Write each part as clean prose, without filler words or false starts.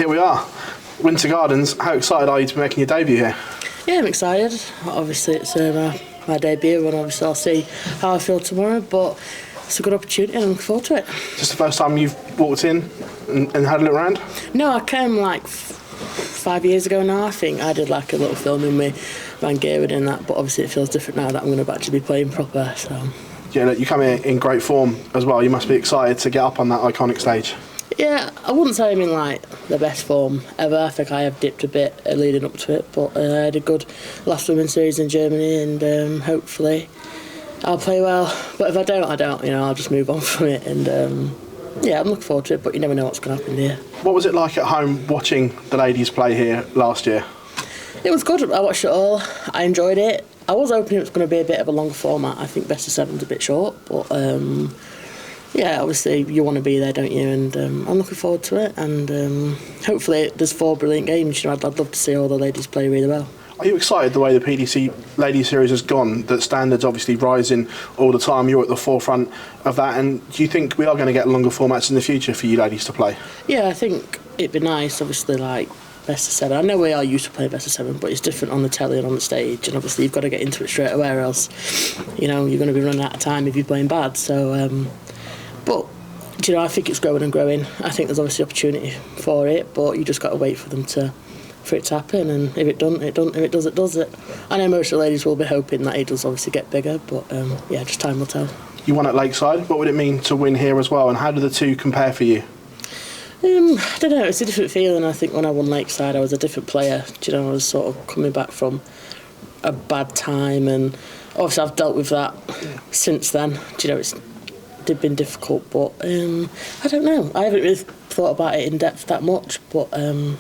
here we are, Winter Gardens. How excited are you to be making your debut here? Yeah, I'm excited. Obviously, it's my debut, and obviously I'll see how I feel tomorrow, but it's a good opportunity and I'm looking forward to it. Just the first time you've walked in and had a look around? No, I came like 5 years ago now, I think. I did like a little filming with Van Geren and that, but obviously it feels different now that I'm going to actually be playing proper, so... Yeah, look, you come in great form as well. You must be excited to get up on that iconic stage. Yeah, I wouldn't say I'm in like the best form ever. I think I have dipped a bit leading up to it, but I had a good last women's series in Germany, and hopefully I'll play well. But if I don't, I don't. I'll just move on from it. And yeah, I'm looking forward to it. But you never know what's going to happen here. What was it like at home watching the ladies play here last year? It was good. I watched it all. I enjoyed it. I was hoping it was going to be a bit of a longer format. I think best of seven's a bit short, but. Yeah, obviously you want to be there, don't you? And I'm looking forward to it. And hopefully there's 4 brilliant games. I'd love to see all the ladies play really well. Are you excited the way the PDC Ladies Series has gone? That standards obviously rising all the time. You're at the forefront of that. And do you think we are going to get longer formats in the future for you ladies to play? Yeah, I think it'd be nice. Obviously, like best of 7. I know we are used to playing best of 7, but it's different on the telly and on the stage. And obviously you've got to get into it straight away, or else you're going to be running out of time if you're playing bad. So. But, I think it's growing and growing. I think there's obviously opportunity for it, but you just got to wait for it to happen. And if it doesn't, it doesn't. If it does, it does it. I know most of the ladies will be hoping that it does obviously get bigger, but yeah, just time will tell. You won at Lakeside. What would it mean to win here as well? And how do the two compare for you? I don't know. It's a different feeling. I think when I won Lakeside, I was a different player. I was sort of coming back from a bad time, and obviously I've dealt with that since then. It's been difficult, but I don't know. I haven't really thought about it in depth that much, but I'm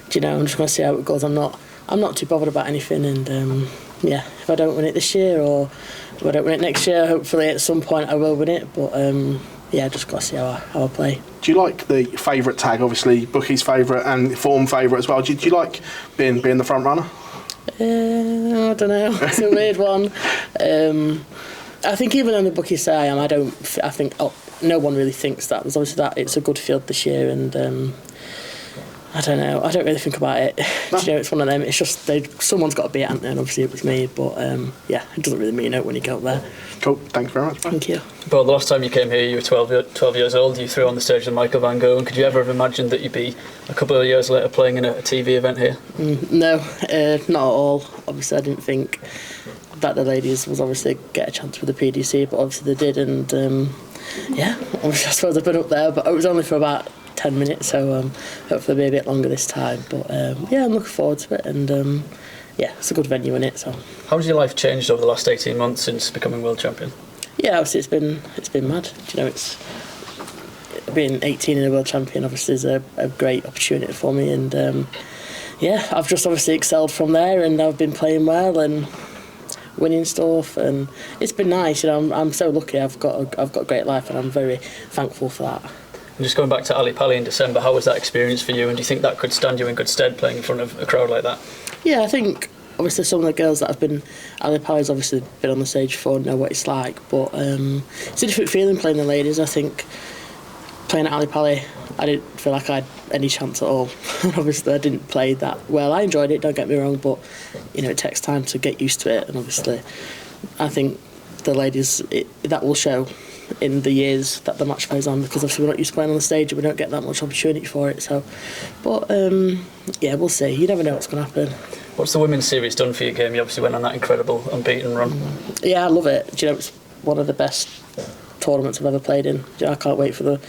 just going to see how it goes. I'm not too bothered about anything, and yeah, if I don't win it this year or if I don't win it next year, hopefully at some point I will win it. But yeah, just got to see how I play. Do you like the favourite tag? Obviously, Bookie's favourite and form favourite as well. Do you like being the front runner? I don't know. It's a weird one. I think even on the bookies say I am, I think no one really thinks that. There's obviously that it's a good field this year, and I don't know. I don't really think about it. No. It's one of them. It's just someone's got to be it, and obviously it was me. But yeah, it doesn't really mean it when you go up there. Cool. Thanks very much. Thank you. Well, the last time you came here, you were 12 years old. You threw on the stage with Michael Van Gogh. Could you ever have imagined that you'd be a couple of years later playing in a TV event here? No, not at all. Obviously, I didn't think that the ladies was obviously get a chance with the PDC, but obviously they did, and yeah, obviously I suppose I've been up there, but it was only for about 10 minutes, so hopefully it'll be a bit longer this time. But yeah, I'm looking forward to it, and yeah, it's a good venue in it. So, how has your life changed over the last 18 months since becoming world champion? Yeah, obviously it's been mad. It's being 18 and a world champion obviously is a great opportunity for me, and yeah, I've just obviously excelled from there, and I've been playing well and winning stuff, and it's been nice. I'm so lucky. I've got a great life, and I'm very thankful for that. And just going back to Ali Pali in December, how was that experience for you, and do you think that could stand you in good stead playing in front of a crowd like that? Yeah, I think obviously some of the girls that have been Ali Pali's obviously been on the stage before and know what it's like, but it's a different feeling playing the ladies. I think playing at Ali Pali, I didn't feel like I had any chance at all. Obviously I didn't play that well. I enjoyed it, don't get me wrong, but it takes time to get used to it, and obviously I think the ladies, that will show in the years that the match plays on, because obviously we're not used to playing on the stage and we don't get that much opportunity for it. So, but yeah, we'll see. You never know what's going to happen. What's the women's series done for your game? You obviously went on that incredible unbeaten run. Yeah, I love it. It's one of the best tournaments I've ever played in. I can't wait for the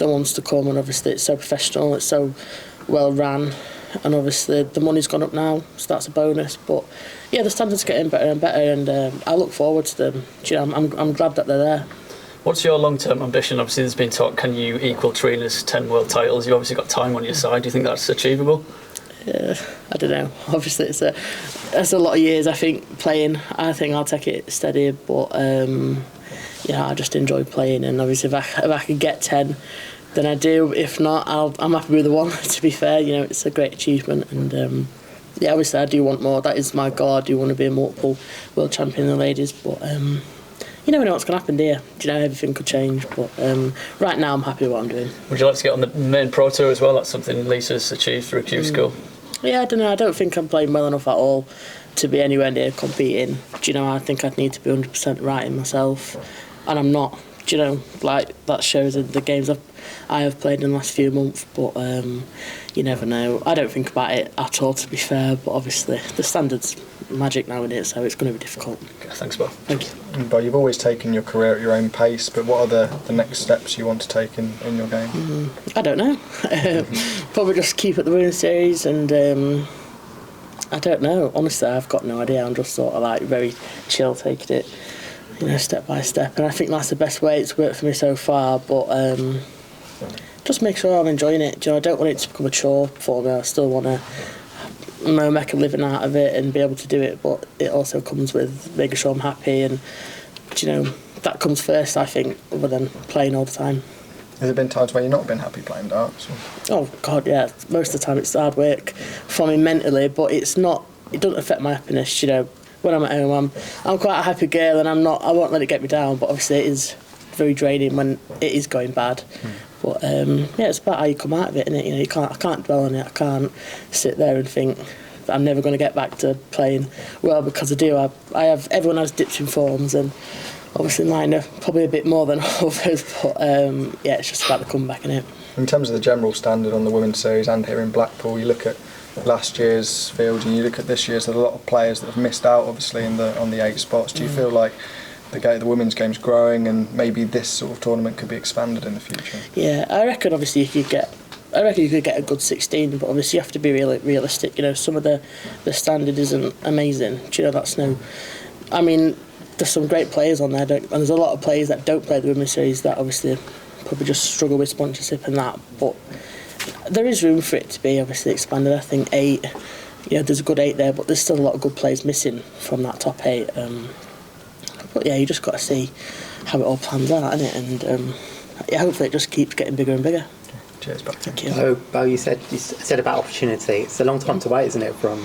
ones to come, and obviously it's so professional, it's so well ran, and obviously the money's gone up now, so that's a bonus. But yeah, the standards are getting better and better, and I look forward to them. I'm glad that they're there. What's your long-term ambition? Obviously there's been talk, can you equal Trina's 10 world titles? You've obviously got time on your side. Do you think that's achievable? I don't know. Obviously it's a lot of years, I think, playing. I think I'll take it steady, but I just enjoy playing, and obviously if I can get 10, then I do. If not, I'm happy with the 1. To be fair, it's a great achievement, and yeah, obviously I do want more. That is my goal. I do want to be a multiple world champion in the ladies, but you never know what's going to happen, do you? Do you know, everything could change. But right now, I'm happy with what I'm doing. Would you like to get on the main Pro Tour as well? That's something Lisa's achieved through Q School. Yeah, I don't know. I don't think I'm playing well enough at all to be anywhere near competing. Do you know, I think I'd need to be 100% right in myself, and I'm not. Do you know, like, that shows in the games I have played in the last few months, but you never know. I don't think about it at all, to be fair, but obviously the standard's magic now in it, so it's going to be difficult. Okay, thanks, Beau. Thank you. But you've always taken your career at your own pace, but what are the next steps you want to take in your game? I don't know. Probably just keep at the Women's Series, and I don't know. Honestly, I've got no idea. I'm just sort of like very chill, taking it, you know, step by step, and I think that's the best way it's worked for me so far. But just make sure I'm enjoying it. Do you know, I don't want it to become a chore for me. I still want to make a living out of it and be able to do it, but it also comes with making sure I'm happy, and do you know, that comes first, I think, other than playing all the time. Has there been times where you've not been happy playing darts? Oh God, yeah. Most of the time it's hard work for me mentally, but it's not. It doesn't affect my happiness. You know, when I'm at home, I'm quite a happy girl, and I'm not. I won't let it get me down. But obviously, it is very draining when it is going bad. But yeah, it's about how you come out of it, innit? You know, I can't dwell on it. I can't sit there and think that I'm never going to get back to playing well, because I do. I have. Everyone has dips in forms, and obviously mine are probably a bit more than others. But yeah, it's just about the comeback, innit? In terms of the general standard on the Women's Series and here in Blackpool, you look at last year's field and you look at this year's, there's a lot of players that have missed out, obviously, on the 8 spots. Do you feel like the women's game's growing, and maybe this sort of tournament could be expanded in the future? Yeah, I reckon obviously you could get a good 16, but obviously you have to be realistic. You know, some of the standard isn't amazing. Do you know, that's no. I mean, there's some great players on there, and there's a lot of players that don't play the Women's Series that obviously probably just struggle with sponsorship and that. But there is room for it to be obviously expanded. I think 8. Yeah, there's a good 8 there, but there's still a lot of good players missing from that top 8. But yeah, you just got to see how it all plans out, innit? And yeah, hopefully it just keeps getting bigger and bigger. Cheers, Beau. Thank you. So, Beau, you said about opportunity. It's a long time to wait, isn't it, from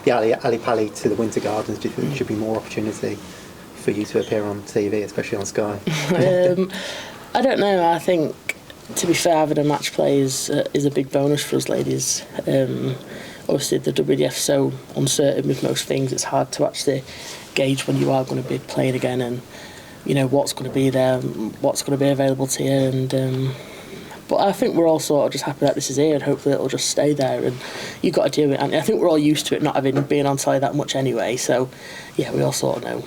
the Ali Pali to the Winter Gardens? Do you think there should be more opportunity for you to appear on TV, especially on Sky? I don't know. I think, to be fair, having a match play is a big bonus for us ladies. Obviously, the WDF's so uncertain with most things. It's hard to actually gauge when you are going to be playing again, and you know what's going to be there, what's going to be available to you. And but I think we're all sort of just happy that this is here, and hopefully it'll just stay there. And you've got to do it. And I think we're all used to it not having been on telly that much anyway. So yeah, we all sort of know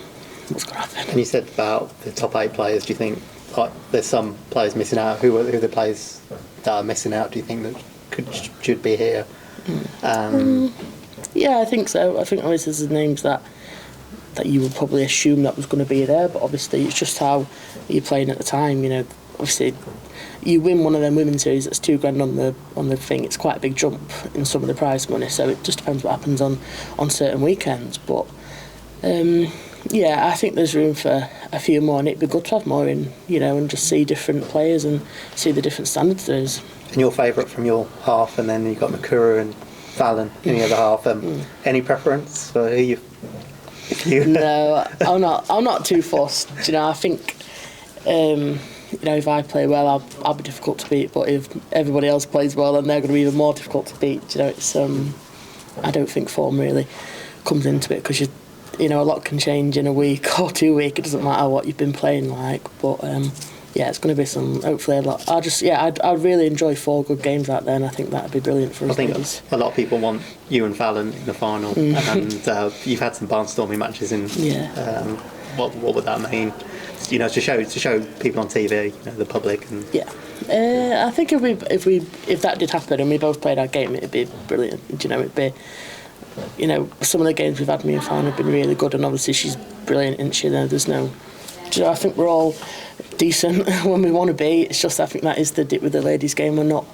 what's going to happen. And you said about the top 8 players. Do you think there's some players missing out? Who are the players that are missing out? Do you think that should be here? Yeah, I think so. I think obviously there's names that you would probably assume that was going to be there, but obviously it's just how you're playing at the time. You know, obviously you win one of them Women's Series that's $2,000 on the thing. It's quite a big jump in some of the prize money, so it just depends what happens on certain weekends. But yeah, I think there's room for a few more, and it'd be good to have more in, you know, and just see different players and see the different standards there is. And your favourite from your half, and then you've got Makura and Fallon in the other half. Any preference for who you? No, I'm not too fussed. You know, I think you know, if I play well, I'll be difficult to beat. But if everybody else plays well, then they're going to be even more difficult to beat. You know, it's I don't think form really comes into it, because you know, a lot can change in a week or 2 weeks. It doesn't matter what you've been playing like. But yeah, it's going to be hopefully a lot. I'd really enjoy 4 good games out there, and I think that'd be brilliant for us. I think a lot of people want you and Fallon in the final, and you've had some barnstorming matches in. Yeah. What would that mean? You know, to show people on TV, you know, the public. And yeah, I think if that did happen and we both played our game, it'd be brilliant. You know, it'd be. You know, some of the games we've had, me and Fallon, have been really good, and obviously she's brilliant, isn't she? There's no. You know, I think we're all decent when we want to be. It's just I think that is the dip with the ladies' game. We're not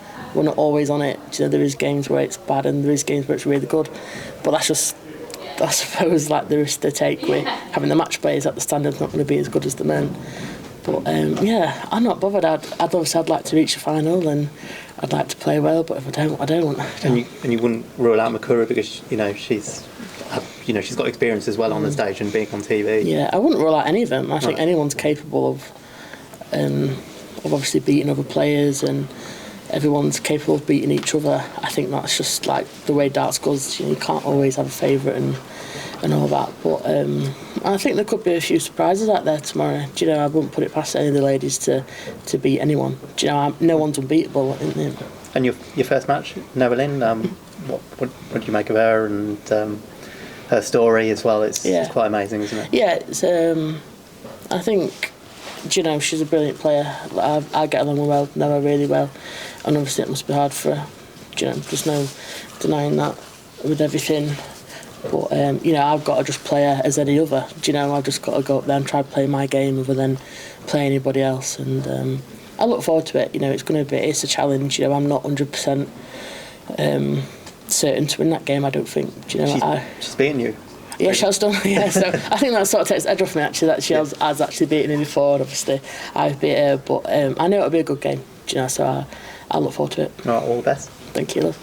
always on it. You know, there is games where it's bad and there is games where it's really good. But that's just, I suppose, like the risk to take with having the match players that the standard's not going to be as good as the men. But yeah, I'm not bothered. I'd like to reach the final, and I'd like to play well. But if I don't, I don't. And you wouldn't rule out Makura because you know she's she's got experience as well on the stage and being on TV. Yeah, I wouldn't rule out any of them. I think Right. anyone's capable of obviously beating other players, and everyone's capable of beating each other. I think that's just like the way darts goes. You can't always have a favourite and all that. But I think there could be a few surprises out there tomorrow. I wouldn't put it past any of the ladies to beat anyone. No one's unbeatable. And your first match, Noah Lynn, what do you make of her and her story as well? It's quite amazing, isn't it? Yeah, it's, I think, she's a brilliant player. I get along with Noah really well, and obviously it must be hard for her. There's no denying that with everything. But I've got to just play her as any other. I've just got to go up there and try to play my game rather than play anybody else. And I look forward to it. It's a challenge. I'm not 100% certain to win that game. I don't think. She's beaten you. Yeah, she has done. Yeah, so I think that sort of takes the edge off me actually. That she has actually beaten me before. And obviously, I've beat her, but I know it'll be a good game. So I look forward to it. All right, all the best. Thank you, love.